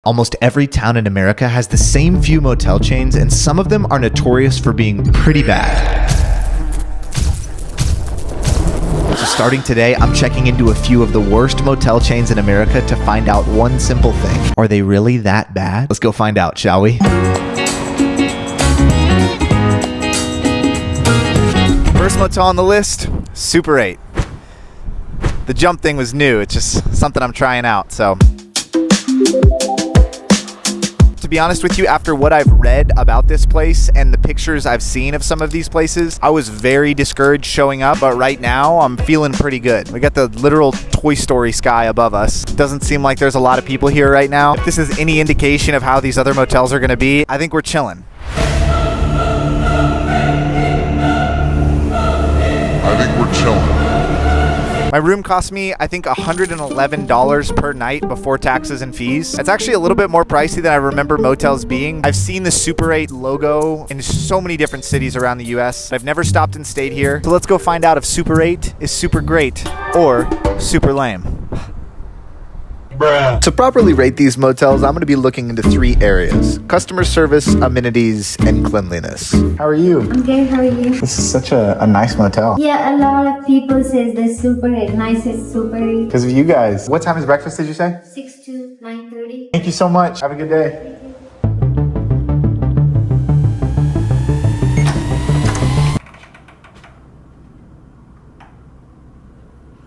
Almost every town in America has the same few motel chains, and some of them are notorious for being pretty bad. So starting today, I'm checking into a few of the worst motel chains in America to find out one simple thing. Are they really that bad? Let's go find out, shall we? First motel on the list, Super 8. The jump thing was new. It's just something I'm trying out, so. To be honest with you, after what I've read about this place and the pictures I've seen of some of these places, I was very discouraged showing up, but right now I'm feeling pretty good. We got the literal Toy Story sky above us. Doesn't seem like there's a lot of people here right now. If this is any indication of how these other motels are gonna be, I think we're chilling. My room cost me, I think, $111 per night before taxes and fees. That's actually a little bit more pricey than I remember motels being. I've seen the Super 8 logo in so many different cities around the US. I've never stopped and stayed here. So let's go find out if Super 8 is super great or super lame. Bruh. To properly rate these motels, I'm going to be looking into 3 areas: customer service, amenities, and cleanliness. How are you? I'm good, how are you? This is such a nice motel. Yeah, a lot of people say the Super 8, nicest Super 8. Because of you guys. What time is breakfast, did you say? 6 to 9:30. Thank you so much. Have a good day.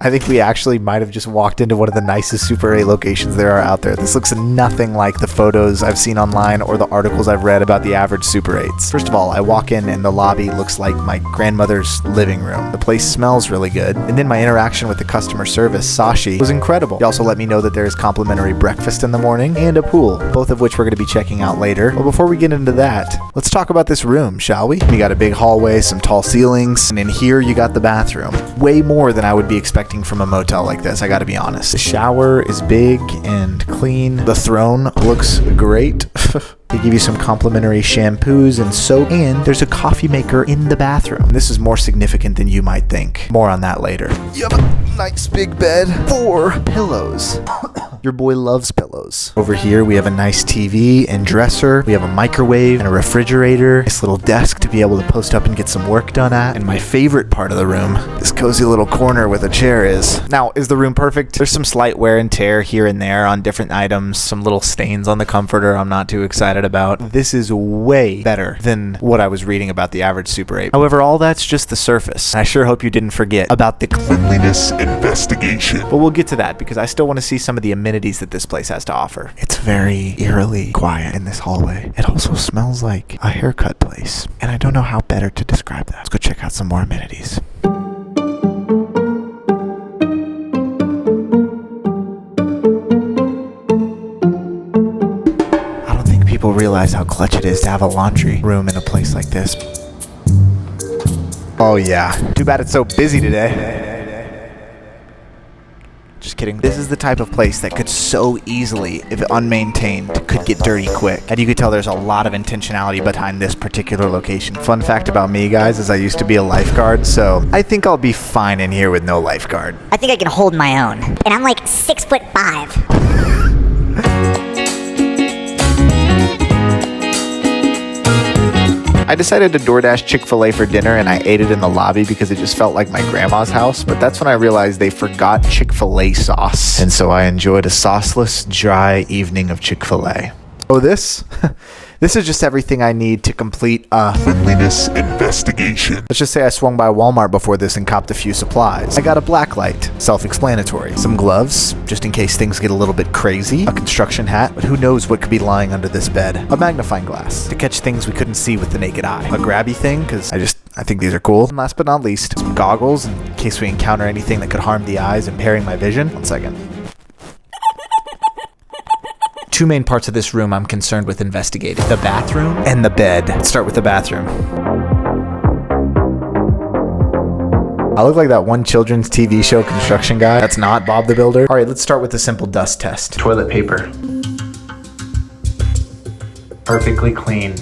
I think we actually might have just walked into one of the nicest Super 8 locations there are out there. This looks nothing like the photos I've seen online or the articles I've read about the average Super 8s. First of all, I walk in and the lobby looks like my grandmother's living room. The place smells really good. And then my interaction with the customer service, Sashi, was incredible. He also let me know that there's complimentary breakfast in the morning and a pool, both of which we're going to be checking out later. But before we get into that, let's talk about this room, shall we? You got a big hallway, some tall ceilings, and in here you got the bathroom. Way more than I would be expecting from a motel like this, I gotta be honest. The shower is big and clean. The throne looks great. They give you some complimentary shampoos and soap, and there's a coffee maker in the bathroom. This is more significant than you might think. More on that later. You have a nice big bed. 4 pillows. Your boy loves pillows. Over here, we have a nice TV and dresser. We have a microwave and a refrigerator. This little desk to be able to post up and get some work done at. And my favorite part of the room, this cozy little corner where the chair is. Now, is the room perfect? There's some slight wear and tear here and there on different items. Some little stains on the comforter I'm not too excited about. This is way better than what I was reading about the average Super 8. However, all that's just the surface. I sure hope you didn't forget about the cleanliness investigation. But we'll get to that because I still want to see some of the amenities that this place has to offer. It's very eerily quiet in this hallway. It also smells like a haircut place, and I don't know how better to describe that. Let's go check out some more amenities. I don't think people realize how clutch it is to have a laundry room in a place like this. Oh yeah, too bad it's so busy today. Just kidding. This is the type of place that could so easily, if unmaintained, could get dirty quick. And you could tell there's a lot of intentionality behind this particular location. Fun fact about me, guys, is I used to be a lifeguard, so I think I'll be fine in here with no lifeguard. I think I can hold my own. And I'm like 6'5". I decided to DoorDash Chick-fil-A for dinner, and I ate it in the lobby because it just felt like my grandma's house, but that's when I realized they forgot Chick-fil-A sauce. And so I enjoyed a sauceless, dry evening of Chick-fil-A. Oh, this? This is just everything I need to complete a cleanliness investigation. Let's just say I swung by Walmart before this and copped a few supplies. I got a black light, self-explanatory. Some gloves, just in case things get a little bit crazy. A construction hat, but who knows what could be lying under this bed. A magnifying glass, to catch things we couldn't see with the naked eye. A grabby thing, because I think these are cool. And last but not least, some goggles in case we encounter anything that could harm the eyes, impairing my vision. 1 second. 2 main parts of this room I'm concerned with investigating: the bathroom and the bed. Let's start with the bathroom. I look like that one children's TV show construction guy. That's not Bob the Builder. All right, let's start with the simple dust test. Toilet paper. Perfectly clean.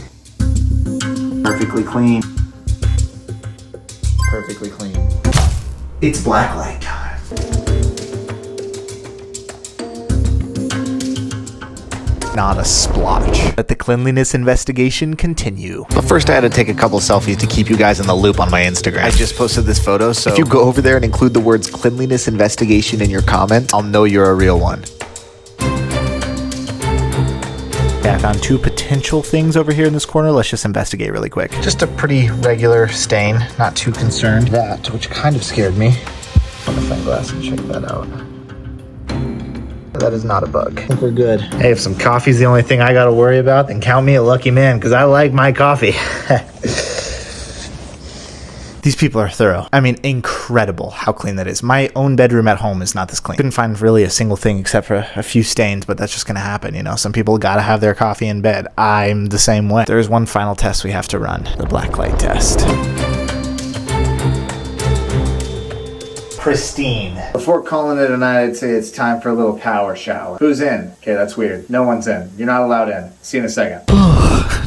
Perfectly clean. Perfectly clean. It's blacklight time. Not a splotch. Let the cleanliness investigation continue. But first I had to take a couple selfies to keep you guys in the loop on my Instagram. I just posted this photo, so if you go over there and include the words cleanliness investigation in your comment, I'll know you're a real one. Yeah, I found two potential things over here in this corner. Let's just investigate really quick. Just a pretty regular stain, not too concerned. That, which kind of scared me. On the front glass and check that out. That is not a bug. I think we're good. Hey, if some coffee's the only thing I gotta worry about, then count me a lucky man, because I like my coffee. These people are thorough. I mean, incredible how clean that is. My own bedroom at home is not this clean. Couldn't find really a single thing except for a few stains, but that's just gonna happen, you know? Some people gotta have their coffee in bed. I'm the same way. There's one final test we have to run, the black light test. Pristine. Before calling it a night, I'd say it's time for a little power shower. Who's in? Okay, that's weird. No one's in. You're not allowed in. See you in a second.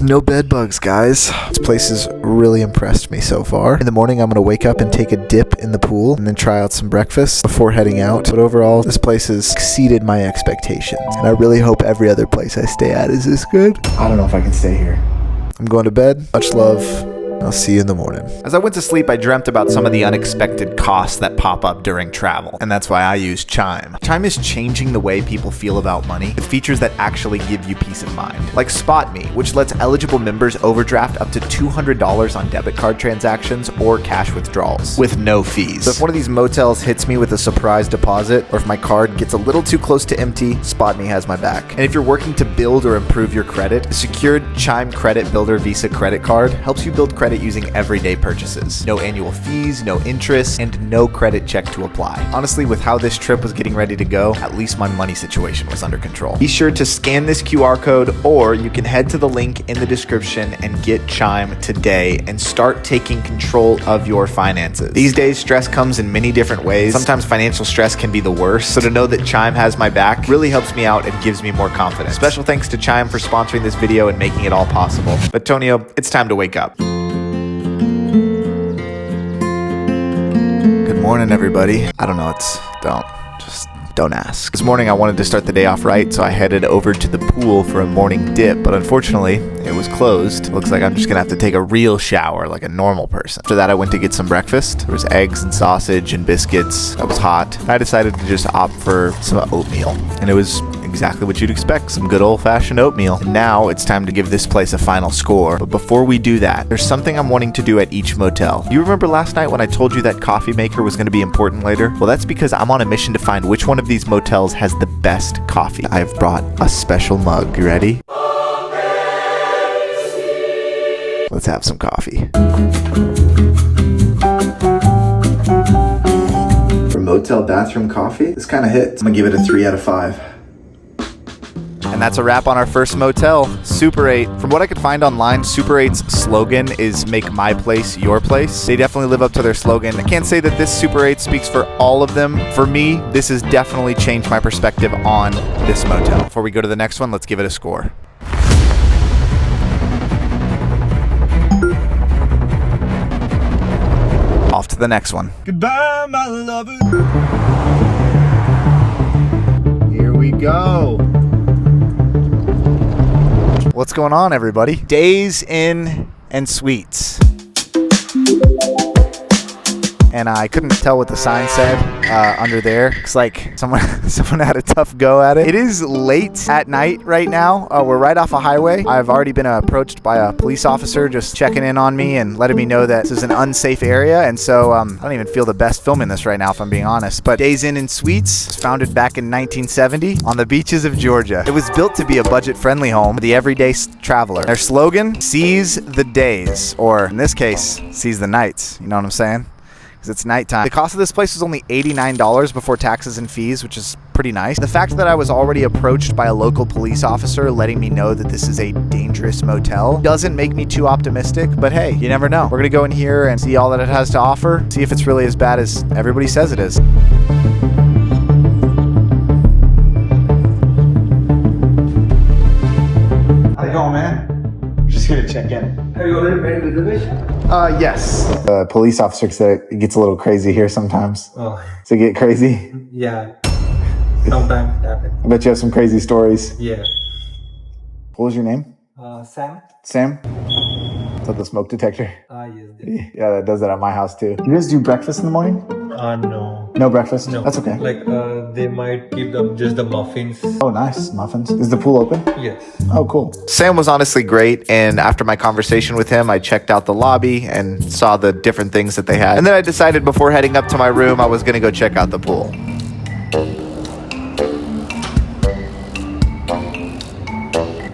No bed bugs, guys. This place has really impressed me so far. In the morning, I'm gonna wake up and take a dip in the pool and then try out some breakfast before heading out. But overall, this place has exceeded my expectations. And I really hope every other place I stay at is this good. I don't know if I can stay here. I'm going to bed. Much love. I'll see you in the morning. As I went to sleep, I dreamt about some of the unexpected costs that pop up during travel, and that's why I use Chime. Chime is changing the way people feel about money with features that actually give you peace of mind. Like SpotMe, which lets eligible members overdraft up to $200 on debit card transactions or cash withdrawals with no fees. So if one of these motels hits me with a surprise deposit, or if my card gets a little too close to empty, SpotMe has my back. And if you're working to build or improve your credit, the secured Chime Credit Builder Visa credit card helps you build credit using everyday purchases. No annual fees, no interest, and no credit check to apply. Honestly, with how this trip was getting ready to go, at least my money situation was under control. Be sure to scan this QR code, or you can head to the link in the description and get Chime today and start taking control of your finances. These days, stress comes in many different ways. Sometimes financial stress can be the worst, so to know that Chime has my back really helps me out and gives me more confidence. Special thanks to Chime for sponsoring this video and making it all possible. But Tonio, it's time to wake up. Good morning, everybody. I don't know, don't ask. This morning I wanted to start the day off right, so I headed over to the pool for a morning dip, but unfortunately it was closed. Looks like I'm just gonna have to take a real shower like a normal person. After that I went to get some breakfast. There was eggs and sausage and biscuits. That was hot. I decided to just opt for some oatmeal, and it was exactly what you'd expect, some good old-fashioned oatmeal. And now it's time to give this place a final score. But before we do that, there's something I'm wanting to do at each motel. Do you remember last night when I told you that coffee maker was going to be important later? Well, that's because I'm on a mission to find which one of these motels has the best coffee. I've brought a special mug. You ready? Let's have some coffee. For motel bathroom coffee, this kind of hits. I'm gonna give it a 3 out of 5. And that's a wrap on our first motel, Super 8. From what I could find online, Super 8's slogan is "Make my place your place." They definitely live up to their slogan. I can't say that this Super 8 speaks for all of them. For me, this has definitely changed my perspective on this motel. Before we go to the next one, let's give it a score. Off to the next one. Goodbye, my lover. Here we go. What's going on, everybody? Days in and Sweets. And I couldn't tell what the sign said under there. It's like someone had a tough go at it. It is late at night right now. We're right off a highway. I've already been approached by a police officer just checking in on me and letting me know that this is an unsafe area. And so I don't even feel the best filming this right now, if I'm being honest. But Days Inn and Suites was founded back in 1970 on the beaches of Georgia. It was built to be a budget-friendly home for the everyday traveler. Their slogan, seize the days, or in this case, seize the nights. You know what I'm saying? It's nighttime. The cost of this place was only $89 before taxes and fees, which is pretty nice. The fact that I was already approached by a local police officer letting me know that this is a dangerous motel doesn't make me too optimistic, but hey, you never know. We're gonna go in here and see all that it has to offer, see if it's really as bad as everybody says it is. How's it going, man? Just here to check in. Have you already made a reservation? Yes. The police officer said it gets a little crazy here sometimes. Oh, Does it get crazy? yeah. Sometimes it happens. I bet you have some crazy stories. Yeah. What was your name? Sam? Sam? Is that the smoke detector? Yes. Yeah, that does that at my house too. You guys do breakfast in the morning? No. No breakfast? No. That's okay. Like, they might keep them just the muffins. Oh, nice. Muffins. Is the pool open? Yes. Oh, cool. Sam was honestly great, and after my conversation with him, I checked out the lobby and saw the different things that they had. And then I decided before heading up to my room, I was going to go check out the pool.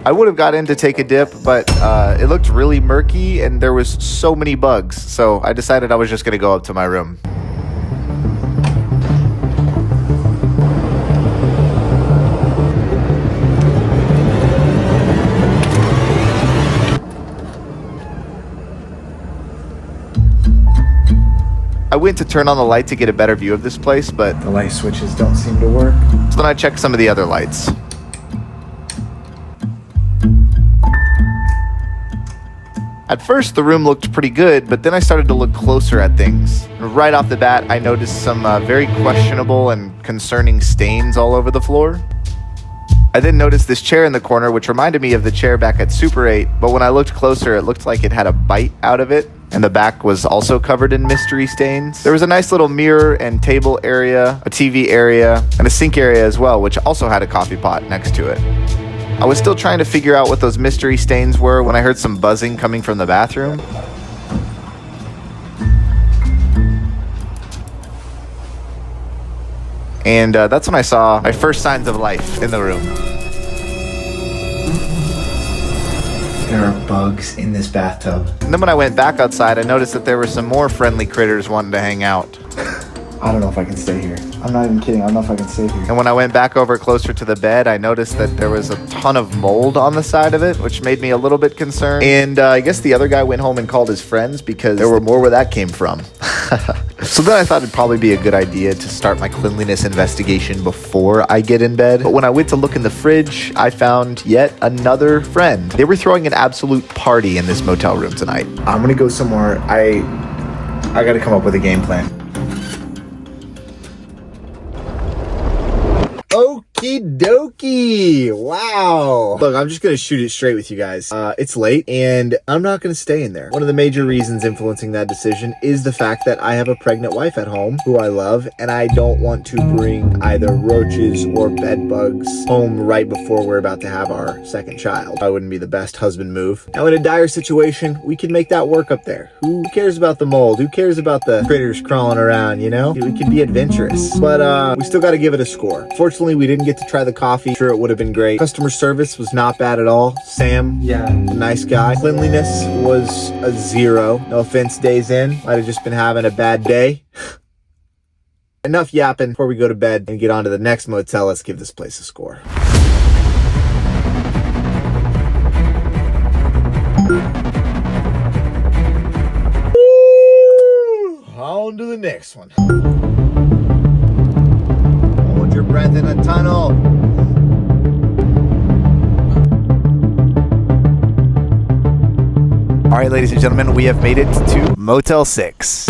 I would have got in to take a dip, but it looked really murky and there was so many bugs. So I decided I was just going to go up to my room. I went to turn on the light to get a better view of this place, but the light switches don't seem to work. So then I checked some of the other lights. At first, the room looked pretty good, but then I started to look closer at things. Right off the bat, I noticed some very questionable and concerning stains all over the floor. I then noticed this chair in the corner, which reminded me of the chair back at Super 8, but when I looked closer, it looked like it had a bite out of it, and the back was also covered in mystery stains. There was a nice little mirror and table area, a TV area, and a sink area as well, which also had a coffee pot next to it. I was still trying to figure out what those mystery stains were when I heard some buzzing coming from the bathroom. And that's when I saw my first signs of life in the room. There are bugs in this bathtub. And then when I went back outside, I noticed that there were some more friendly critters wanting to hang out. I don't know if I can stay here. I'm not even kidding. I don't know if I can stay here. And when I went back over closer to the bed, I noticed that there was a ton of mold on the side of it, which made me a little bit concerned. And I guess the other guy went home and called his friends because there were more where that came from. So then I thought it'd probably be a good idea to start my cleanliness investigation before I get in bed. But when I went to look in the fridge, I found yet another friend. They were throwing an absolute party in this motel room tonight. I'm gonna go somewhere. I gotta come up with a game plan. Okie dokie. Wow. Look, I'm just going to shoot it straight with you guys. It's late and I'm not going to stay in there. One of the major reasons influencing that decision is the fact that I have a pregnant wife at home who I love, and I don't want to bring either roaches or bed bugs home right before we're about to have our second child. That wouldn't be the best husband move. Now, in a dire situation, we can make that work up there. Who cares about the mold? Who cares about the critters crawling around, you know? We could be adventurous. But we still got to give it a score. Fortunately, we didn't get to try the coffee. Sure, it would have been great. Customer service was not bad at all. Sam, a nice guy. Cleanliness was a 0. No offense, days in. Might have just been having a bad day. Enough yapping before we go to bed and get on to the next motel. Let's give this place a score. Woo! On to the next one. Hold your breath in a tunnel. All right, ladies and gentlemen, we have made it to Motel 6.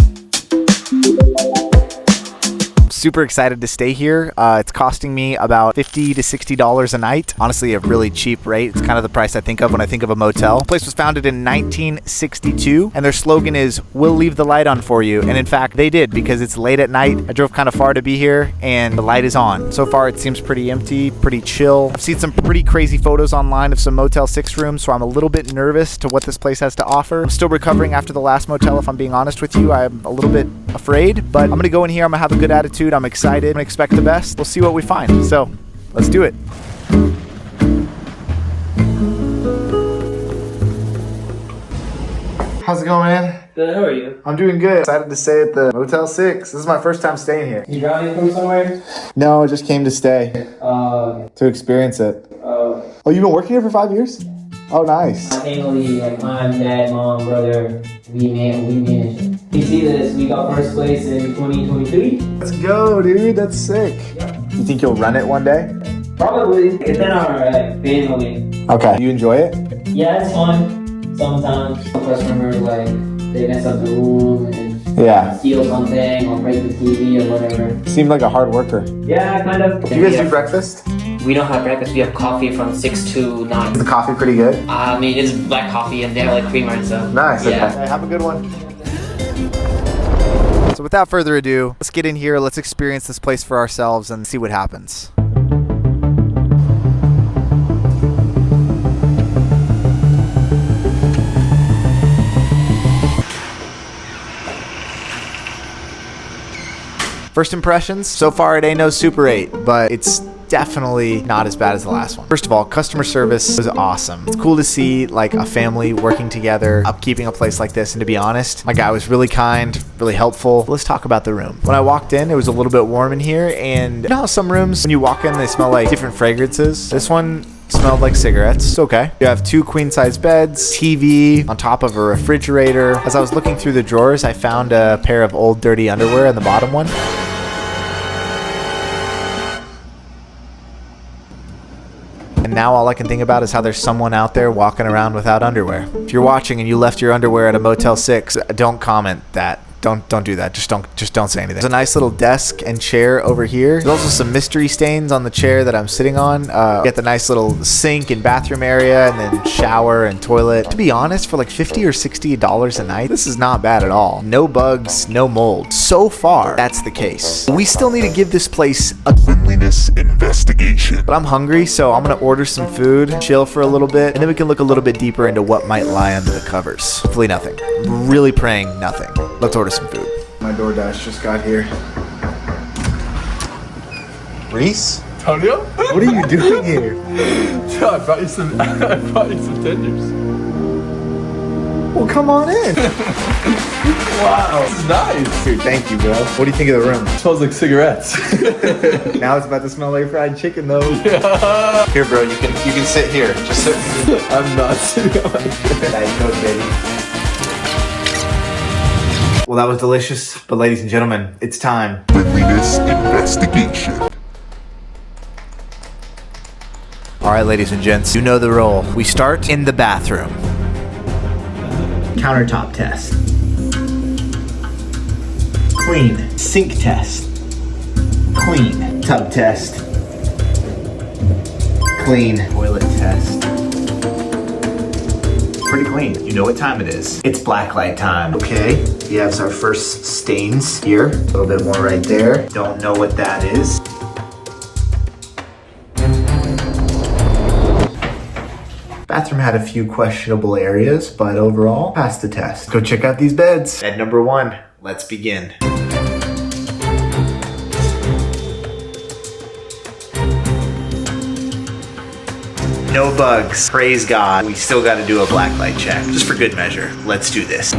Super excited to stay here. It's costing me about $50 to $60 a night. Honestly, a really cheap rate. It's kind of the price I think of when I think of a motel. The place was founded in 1962, and their slogan is, "We'll leave the light on for you." And in fact, they did, because it's late at night. I drove kind of far to be here, and the light is on. So far, it seems pretty empty, pretty chill. I've seen some pretty crazy photos online of some Motel 6 rooms, so I'm a little bit nervous to what this place has to offer. I'm still recovering after the last motel, if I'm being honest with you. I'm a little bit afraid, but I'm gonna go in here. I'm gonna have a good attitude. I'm excited. I expect the best. We'll see what we find. So let's do it. How's it going, man? Good, how are you? I'm doing good. Excited to stay at the Motel 6. This is my first time staying here. You driving from somewhere? No, I just came to stay. To experience it. Oh, you've been working here for 5 years? Oh, nice. My family, like mom, dad, mom, brother, we managed. You see this, we got first place in 2023. Let's go, dude. That's sick. Yeah. You think you'll run it one day? Probably. It's in our family. Okay. You enjoy it? Yeah, it's fun. Sometimes customers, like, they mess up the room and steal something or break the TV or whatever. Seemed like a hard worker. Yeah, kind of. Do you guys do breakfast? We don't have breakfast. We have coffee from 6 to 9. Is the coffee pretty good? I mean, it's black coffee and they have like creamer and stuff. Nice. Yeah. Okay. Have a good one. So without further ado, let's get in here. Let's experience this place for ourselves and see what happens. First impressions, so far it ain't no Super 8, but it's definitely not as bad as the last one. First of all, customer service was awesome. It's cool to see like a family working together, upkeeping a place like this, and to be honest, my guy was really kind, really helpful. Let's talk about the room. When I walked in, it was a little bit warm in here, and you know how some rooms, when you walk in, they smell like different fragrances? This one smelled like cigarettes. It's okay. You have 2 queen-size beds, TV on top of a refrigerator. As I was looking through the drawers, I found a pair of old dirty underwear in the bottom one. And now all I can think about is how there's someone out there walking around without underwear. If you're watching and you left your underwear at a Motel 6, don't comment that. Don't do that. Just don't say anything. There's a nice little desk and chair over here. There's also some mystery stains on the chair that I'm sitting on. You get the nice little sink and bathroom area, and then shower and toilet. To be honest, for like $50 or $60 a night, this is not bad at all. No bugs, no mold. So far, that's the case. We still need to give this place a cleanliness investigation. But I'm hungry, so I'm gonna order some food, chill for a little bit, and then we can look a little bit deeper into what might lie under the covers. Hopefully nothing. I'm really praying nothing. Let's order some food. My DoorDash just got here. Reese? Tonio? What are you doing here? I brought you some tenders. Well, come on in. Wow, this is nice. Dude, thank you, bro. What do you think of the room? It smells like cigarettes. Now it's about to smell like fried chicken, though. Yeah. Here, bro, you can sit here. Just sit. I'm not sitting on my bed. Nice coach, baby. Well, that was delicious, but ladies and gentlemen, it's time. Cleanliness investigation. All right, ladies and gents, you know the role. We start in the bathroom. Countertop test. Clean. Sink test. Clean. Tub test. Clean. Toilet test. Pretty clean. You know what time it is. It's blacklight time. Okay, we have our first stains here. A little bit more right there. Don't know what that is. Bathroom had a few questionable areas, but overall, passed the test. Go check out these beds. Bed number 1. Let's begin. No bugs. Praise God. We still got to do a blacklight check. Just for good measure. Let's do this.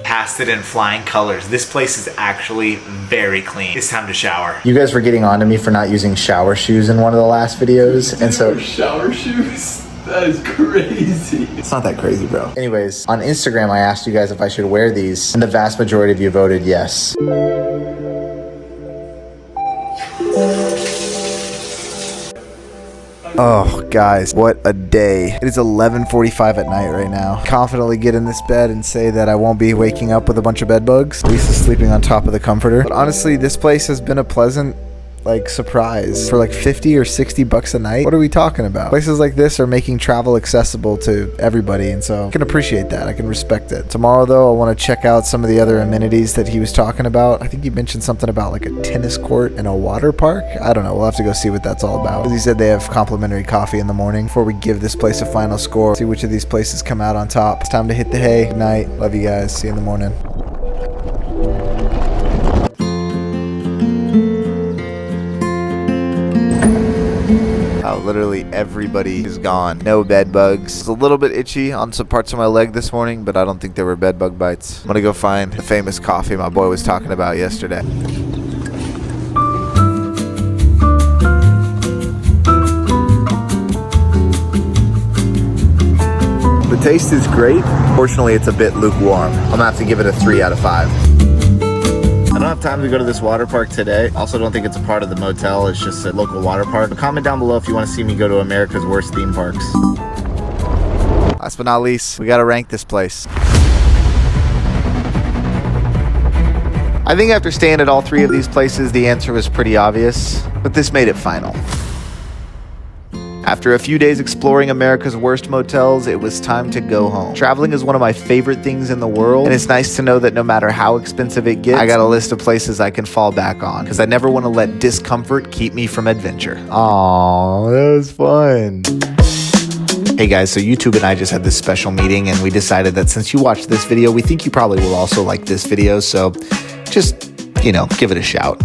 Passed it in flying colors. This place is actually very clean. It's time to shower. You guys were getting on to me for not using shower shoes in one of the last videos. And so Shower shoes? That is crazy. it's not that crazy, bro. Anyways, on Instagram, I asked you guys if I should wear these, and the vast majority of you voted yes. Oh, guys, what a day. It is 11:45 at night right now. Confidently get in this bed and say that I won't be waking up with a bunch of bed bugs. Lisa's sleeping on top of the comforter. But honestly, this place has been a pleasant surprise. For like 50 or 60 bucks a night, what are we talking about? Places like this are making travel accessible to everybody, and so I can appreciate that. I can respect it. Tomorrow, though, I want to check out some of the other amenities that he was talking about. I think he mentioned something about like a tennis court and a water park. I don't know. We'll have to go see what that's all about. He said they have complimentary coffee in the morning. Before we give this place a final score, see which of these places come out on top. It's time to hit the hay. Good night. Love you guys. See you in the morning. Literally everybody is gone. No bed bugs. It's a little bit itchy on some parts of my leg this morning, but I don't think there were bed bug bites. I'm gonna go find the famous coffee my boy was talking about yesterday. The taste is great. Fortunately, it's a bit lukewarm. I'm gonna have to give it a 3 out of 5. I don't have time to go to this water park today. Also don't think it's a part of the motel. It's just a local water park. But comment down below if you want to see me go to America's worst theme parks. Last but not least, we gotta rank this place. I think after staying at all three of these places, the answer was pretty obvious, but this made it final. After a few days exploring America's worst motels, it was time to go home. Traveling is one of my favorite things in the world, and it's nice to know that no matter how expensive it gets, I got a list of places I can fall back on, because I never want to let discomfort keep me from adventure. Aww, that was fun. Hey guys, so YouTube and I just had this special meeting, and we decided that since you watched this video, we think you probably will also like this video, so just, give it a shout.